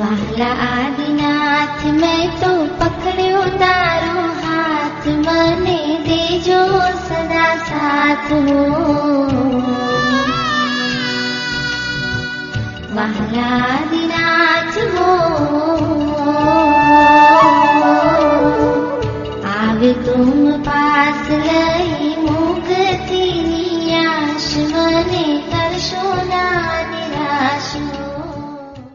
વહાલા આદિનાથ મેં તો પકડ્યો તારો હાથ, મને દેજો સદા સાથ હો. વહાલા આદિનાથ હો, આવે તુમ